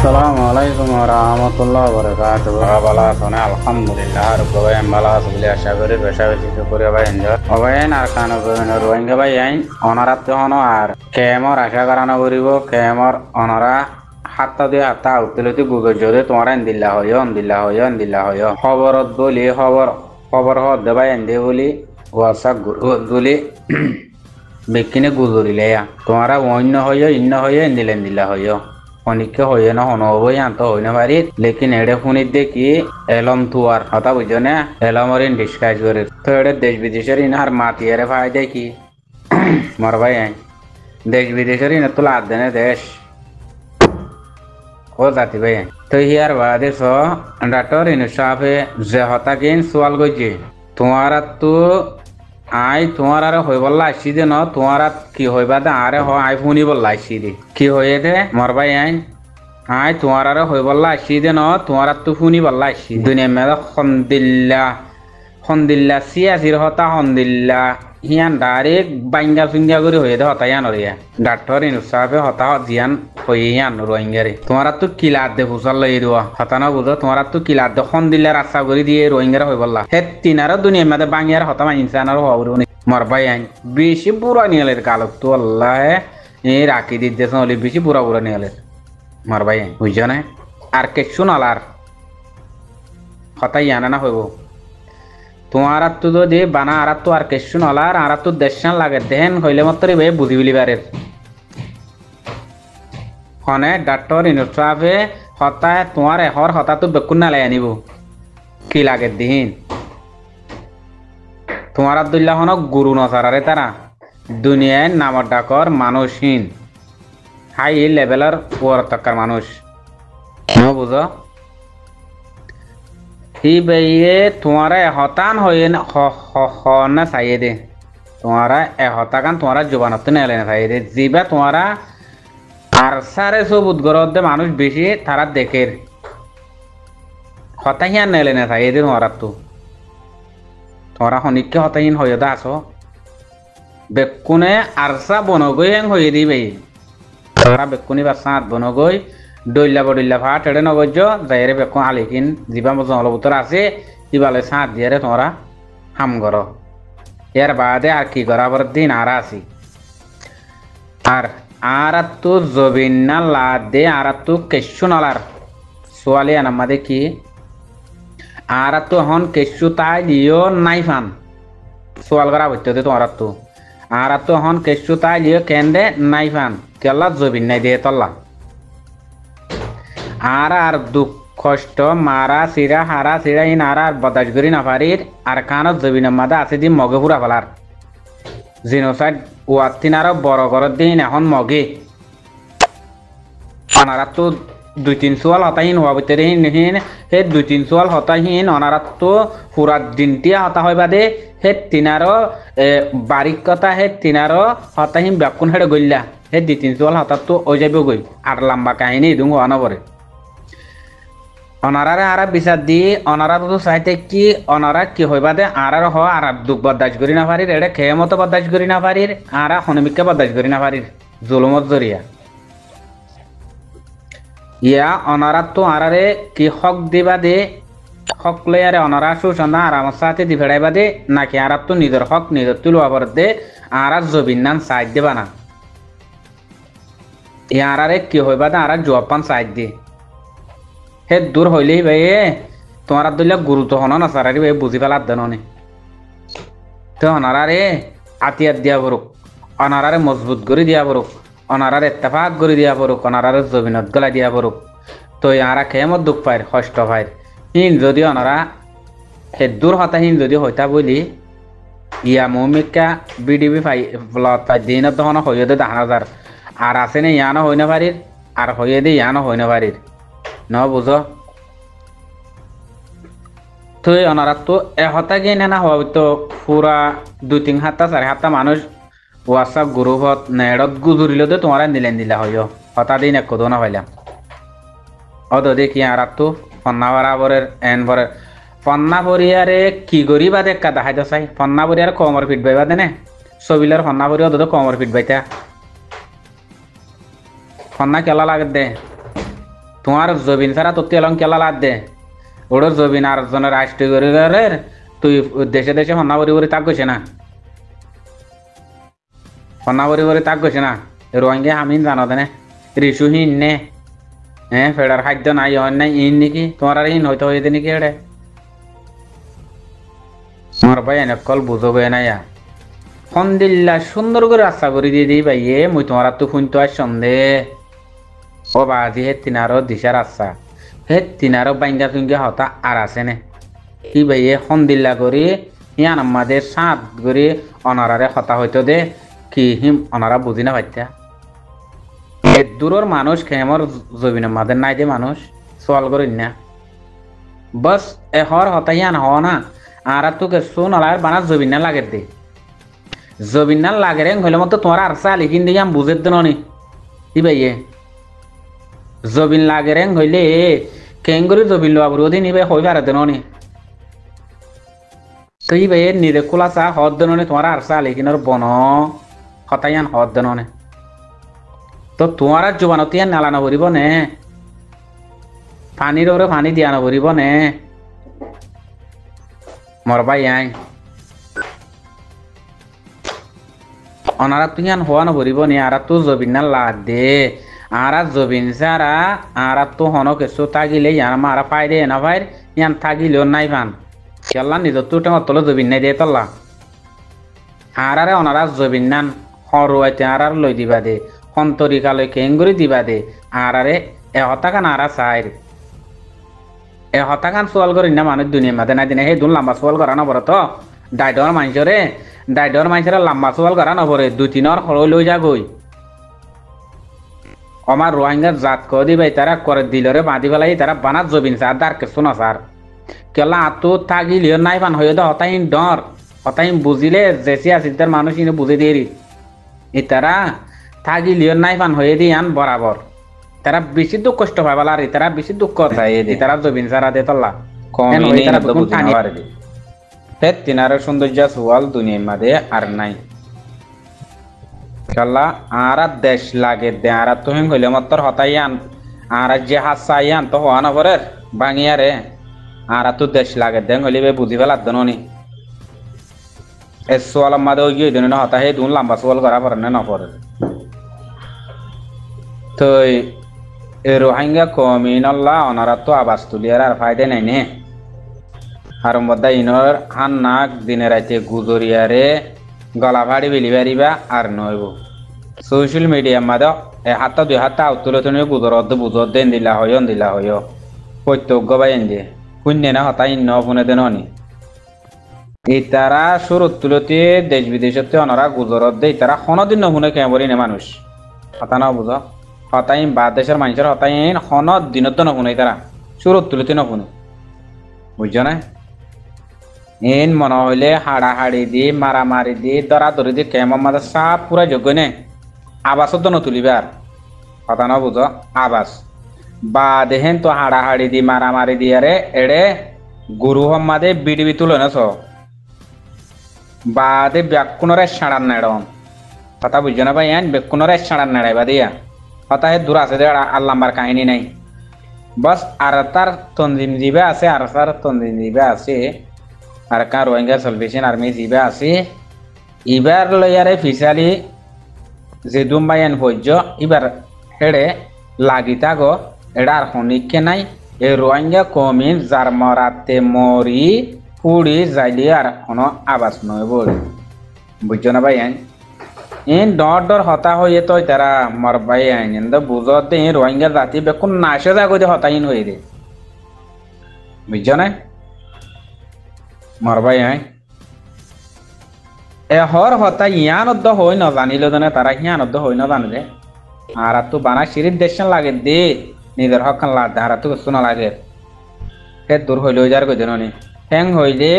Assalamualaikum warahmatullahi wabarakatuh. Bala sone alhamdulillah rubawa bala subli ashagori beshawe chikuri bayenjo. Obayen arkano gono roinga bayen onarat hono ar kemor ashagarano goribo kemor onara hatta de hatta utiloti gugo jode tomara indilla hoyo khoborot boli khobor hodde bayende boli whatsapp boli bekine guzurile ya tomara onno hoyo inno hoyo indilla hoyo অনেকে হয়ে না হন হবই আন্ত হই না পারি লেকিন এড়ে শুনি দেখি এলম তুয়ার কথা বুঝো না এলমর ইন ডিসকাইজ করে তো এড়ে দেশ বিদেশের ইনহার মাতি এরে ভাই দেখি মর ভাই দেশ বিদেশের ইন তো লাদ দেনে দেশ ও জাতি ভাই তো হিয়ার বাদে স ডাক্তার ইন সাফে যে হতা গেন সোয়াল গজে তোমার তো আই তোমার আর হই বললা আসি দে ন তোমার কি হইবা দে আরে হ আই ফুনি বললা আসি দে কি হয়ে দে মরবাই আইন আই তোমার আর হই বললা আসি দে ন তোমার তো ফুনি বললা আসি দুনিয়া মেলা খন্দিল্লা সিয়াসির হতা খন্দিল্লা হিয়ান ডাইরেক্ট বাইঙ্গা ফিঙ্গা করে হয়ে দে হতা ইয়ান রিয়া ডাক্তার ইনসাফে হতা জিয়ান হয়ে ইয়ান রোহিঙ্গারে তোমার তো কিলার দে ফুসাল লই দিও হতা না বুঝো তোমার তো কিলার দে খন্দিল্লা রাস্তা করে দিয়ে রোহিঙ্গারে হই বললা হে তিনার দুনিয়া মেলা বাঙ্গিয়ার হতা মা ইনসানের হওয়া মরবাই আইন বেশি বুড়া নিয়ে কালক তো আল্লাহ এই রাখি দিতে হলে বেশি বুড়া নিয়ে মরবাই আইন বুঝছো না আর কিছু নালার হতাই আনা না হইব তোমার তো যদি বানা আর তো আর কিছু নলার আর তো দেশান লাগে দেহেন হইলে মাত্র ভাই বুঝি বিলিবারের হনে ডাক্তার ইনসাফে হতায় তোমার এহর হতা তো বেকুন নালাই আনিব কি লাগে দিন তোমার আব্দুল্লাহ হনক গুরু নসারারে তারা দুনিয়ায় নামর ডাকর মানুষহীন হাই লেভেলের পরতকার মানুষ বুঝো হি বেয়ে তোমারা হতান হয়ে না চাইয়ে দে তোমারা হতাকান তোমারা জোবানত নেলে না চাইয়ে দে জিবা তোমারা আর সারে সব উদ্গরদ দে মানুষ বেশি তারা দেখের হতাহিয়া নেলে না চাইয়ে দে তোমারা তো তোরা হনিকে হতাহীন হয়ে দা আছো বেকুনে আরসা বনগই হেং হয়ে দিবে তোরা বেকুনি বাসা হাত বনগই ডইল্লা ভাত এড়ে নগজ যাইরে বেকুন আলিকিন যিবা জলবুতর আছে ইবালে সাঁত দিয়ে তোরা হাম কর এর বাদে আর কি করাবার দিন আর আসি আর তো জবিন না লাদে আর তো কেশু নালার সোয়ালি আনামাদে কি আর তো হন কেশু তাই দিও নাই ফান সোয়াল করা হইতে তোমার তো আর তো হন কেশু তাই দিও কেন্দে নাই ফান কেলা জবিন নাই দিয়ে তল্লা আর দুঃখ কষ্ট মারা সিরা হারা সিরা ইন আর বদাস করি না পারির আর কানত জবিন মাদা আছে দি মগে পুরা ফেলার জিনোসাইড ওয়াতিন আর বড় ঘর দিন এখন মগে আনারা তো 2-3 সোয়াল হতাহীন হওয়া ভিতরে হিন হে 2-3 সোয়াল হতাহীন অনারাত তো পুরা দিনটিয়া হতা হয় বাদে হে তিনারও বারিক কথা হে তিনারও হতাহীন ব্যাকুন হেড়ে গইলা হে 2-3 সোয়াল হঠাৎ তো ওই যাবে গই আর লম্বা কাহিনী দুং হওয়া নপরে অনারারে আর বিচার দি অনারা তো চাইতে কি অনারা কি হইবা দে আর হ আর দুঃখ বরদাস করি না পারির এড়ে খেয়ে মতো বরদাস করি না পারির আর হনমিককে বরদাস করি না পারির জুলুমত জরিয়া ইয়া অনারাত তো আরারে কি হক দিবা দে হক লই আরে অনারা সুসন্দা আর আমার সাথে দি ফেড়াইবা দে নাকি আরাত তো নিজের হক নিজের তুলো আবার দে আর জবিন নাম সাইড দেবা না ইয়া আরারে কি হইবা দে আর জবাব পান সাইড দে হে দূর হইলেই ভাই তোমার আব্দুল্লাহ গুরুত্ব হন না সারারি ভাই বুঝি ফেলার দেন তো অনারারে আতিয়াত দিয়া পড়ুক অনারারে মজবুত করে দিয়া পড়ুক অনারার ইত্তেফাক করে দিয়া পড়ুক অনারার জমিনত গলা দিয়া পড়ুক তো ইয়ারা খেমত দুঃখ পায় কষ্ট পায় হিন যদি অনারা হে দূর হতাহীন যদি হইতা বলি ইয়া মৌমিকা বিডিবি পাই দিনত তখন হইয়ে দে 10,000 আর আছে নে ইয়ানো হই না পারির আর হইয়ে দে ইয়ানো হই না পারির ন বুঝো তো অনারা তো হতা গিয়ে না হওয়া তো পুরা 2-3 হাত্তা 4 হাত্তা মানুষ হোয়াটসঅ্যাপ গ্রুপত নেড়ত গুজুরিলে তো তোমার দিলা হইও হতা দিন এক কদো না পাইলাম অত দেখি আর তো ফন্না বরাবরের এন বরের ফন্না বরিয়ারে কি করি বা দেখা দেখাই চাই ফন্না বরিয়ার কমর ফিট বাইবা দেনে ছবিলার ফন্না বরিয়া অত কমর ফিট বাইতা ফন্না কেলা লাগে দে তোমার জবিন ছাড়া তো তেলং কেলা লাদ দে ওড়ো জবিন আর জনের রাষ্ট্রীয় তুই দেশে দেশে হন্না বরি বরি তাক গেছে না হন্না বরি বরি তাক গেছে না রোহিঙ্গা হামিন জানো দেনে রিসুহীন নে হ্যাঁ ফেডার খাদ্য নাই অন নাই ইন নাকি তোমার আর ইন হয়তো হয়ে নাকি এড়ে তোমার ভাই এনে কল বুঝবে না ইয়া ফন্দিল্লা সুন্দর করে রাস্তা করে দিয়ে দিই ভাইয়ে মুই তোমার তো ফোন তো আর সন্ধে ও বাজি হে তিনারও দিশার রাস্তা হে তিনারও বাইঙ্গা চুঙ্গা হতা আর আছে নে কি ভাইয়ে ফন্দিল্লা করি ইয়ান আমাদের সাত করে অনারারে হতা হইতো দে কি হিম অনারা বুঝি না পাইতা দূরের মানুষ খেমর জবিনের মাদের নাই যে মানুষ সোয়াল করি না বস এহর হতাই আন হ না আর তোকে শোন আলার বানা জবিন না লাগে দে জবিন না লাগে রে হইলে মতো তোমার আর চালি কিন দিয়ে বুঝে দেন নি কি ভাইয়ে জবিন লাগে রে হইলে কেঙ্গুরি জবিন লোয়া বুড়ো দিন ভাই হই পারে দেন নি তো ই ভাইয়ে নিরে খোলা চা হদ দেন নি তোমার আর চালি কিনার বন হতাই আন হদ দেন নি তো তোমার আর জোবানতি আর নালা নভরিব নে পানির ওরে পানি দিয়া নভরিব নে মরবাই আই অনারা তুই আন হওয়া নভরিব নি আর তো জবিন না লাগ দে আর জবিন সারা আর তো হন কিছু থাকিলে ইয়ার মারা পাই দে না ভাই ইয়ান থাকিলেও নাই পান কেলা নিজর তো টেঙর তলে জবিন নাই দিয়ে তল্লা আর অনারা জবিন নান হরুয়াইতে আর লই দিবা দে সন্তরিকালৈ কেংগুৰি দিবা দে আৰাৰে এহতাকান আৰা চাইৰ এহতাকান চোৱাল কৰি না মানুহ দুনিয়া মাতে নাই দিনে সেই দুন লাম্বা চোৱাল কৰা নপৰে তো ডাইডৰ মানুহৰে লাম্বা চোৱাল কৰা নপৰে দুই তিনৰ সৰৈ লৈ যা গৈ আমাৰ রোহিঙ্গার জাত ক দিবাই তারা করে দিলরে বাঁধি পেলাই তারা বানাত জবিন সার দার কিছু না সার কেলা আতো থাকিলিও নাই পান হয়ে হতাইন ডর হতাইন বুঝিলে জেসি আছিল তার মানুষ ইনে বুঝে দিয়ে ই তারা থাকিলিও নাই পান হয়ে দি আন বরাবর তারা বেশি দুঃখ কষ্ট পাই বলা আর তারা বেশি দুঃখ তারা জবিন সারা দে তল্লা তিনার সৌন্দর্য সোয়াল দুনিয়ার মাঝে আর নাই কেলা আর দেশ লাগে দে আর তো হেন হইলে মতর হতাই আন আর যে হাসা আন তো হওয়া না পরে ভাঙিয়া রে আর তো দেশ লাগে দেন হইলে বুঝি ফেলার দনি এ সোয়াল মাদে ওই গিয়ে দিন হতা হে দুন লম্বা সোয়াল করা পরে না পরে তো রোহিঙ্গা কমিনল্লা ওনারা তো আবাস তুলিয়ার আর ফায়দা নাই নে আর মধ্যে ইনর হান নাক দিনে রাতে গুজরিয়ারে গলা ভাড়ি বিলিবারিবা আর নইব সোশ্যাল মিডিয়া মাদে হাত দুই হাত আউতুলে তুমি বুঝর দেন দিলা হয় প্রত্যক্ষ বাইন দিয়ে শূন্য না হতা ইন্ন ফোনে দেন নি ইতারা সুরত তুলতে দেশ বিদেশতে ওনারা গুজরত দে ইতারা কোনদিন নহুনে কেমরি নে মানুষ হতা না বুঝ হতাইন বা দেশের মানুষের হতাইন হনত দিনত নহুনে তারা সুরত তুলতে নহুনে বুঝছ না ইন মনে হইলে হাড়াহাড়ি দি মারামারি দি দরাদরি দি কেমন মাঝে সাপ পুরা যোগ্য নে আবাসত তো নতুলিবার কথা না বুঝ আবাস বা দেখেন তো হাড়াহাড়ি দি মারামারি দি আরে এড়ে গুরু হম্মাদে বিডিবি তুলে নেছ বা দে ব্যাকুণরে সাড়ান নেড়ন কথা বুঝছো না ভাই আন ব্যাকুণরে সাড়ান নেড়াইবা দিয়া কথা হে দূর আছে দে আর লাম্বার কাহিনী নাই বস আর তার তঞ্জিম জিবে আছে আর তার তঞ্জিম জিবে আছে আর কা রোহিঙ্গা সলভেশন আর্মি জিবে আছে ইবার লয়ারে ফিসালি যে দুম্বাইয়ান ভোজ্য এবার হেড়ে লাগি থাকো এটা আর হনিকে নাই এই রোহিঙ্গা কমিন যার মরাতে মরি পুড়ি যাইলে আর কোনো আবাস নয় বলে বুঝছো না ভাই ইন ডর হতা হয়ে তো তারা মরবাই আইন বুঝতে রোহিঙ্গা জাতি বেকুন নাশে যাগো হতাইন হয়ে দে বুঝছো না মরবাই আই এহর হতা ইয়ানদ্দ হই না জানিল জানে তারা ইয়ানদ্দ হই না জানে আর তো বানা সিরিজ দেশন লাগে দে নিজের হকান লাগে আর তো শোনা লাগে হে দূর হইল যার কই জানি হ্যাং হইলে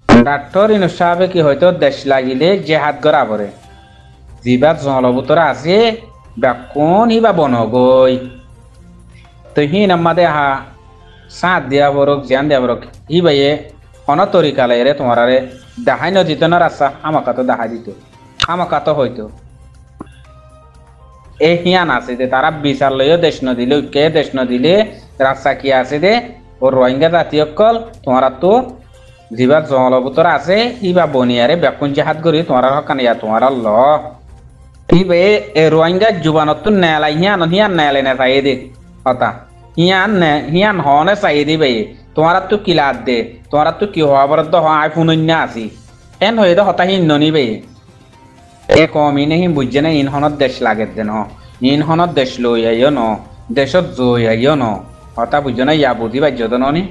ডাক্তার ইনু সাহেব কি হয়তো দেশ লাগিলে জেহাদ করা পরে জিবা জলভূতরা আছে কোন ইবা বনগই তো হিন আমাদে হা সাথ দিয়া বরক জ্ঞান দিয়া বরক ই ভাইয়ে অন তরিকালে রে তোমার রে দেখাই ন দিত না রাস্তা আমাকে তো দেখাই দিত আমাকে তো হইতো এ হিয়ান আছে যে তারা বিচার লইও দেশ নদিলে কে দেশ নদিলে রাস্তা কি আছে দে ও রোহিঙ্গা জাতীয় কল তোমারা তো যিবা জলভূতর আছে ইবা বনিয়ারে বেকুন জাহাজ করি তোমার হকান ইয়া তোমার ল ইবে এ রোহিঙ্গা জুবানত তো নেলাই হিয়ান নেলে না চাই দে হতা হিয়ান হনে চাই দিবে তোমার তো কিলাত দে তোমার তো কি হওয়া বরদ্দ হয় ফুনন্যা আছি এন হয়ে দে হতা হিন ননিবে এ কম ইনে হিম বুঝছে না ইনহনত দেশ লাগে দে ন ইনহনত দেশ লই আইও ন দেশত জই আইও ন হতা বুঝছে না ইয়া বুঝি বাজ্য তো ননি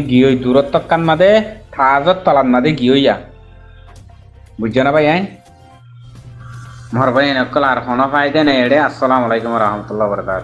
গিয়ে দূরত্ব কান মাদে থাজত তলান মাদে গিয়া বুঝছো না ভাই মোর ভাই নকল আর হন ফাইদে নেড়ে আসসালামু আলাইকুম রহমতুল্লাহ বরকাত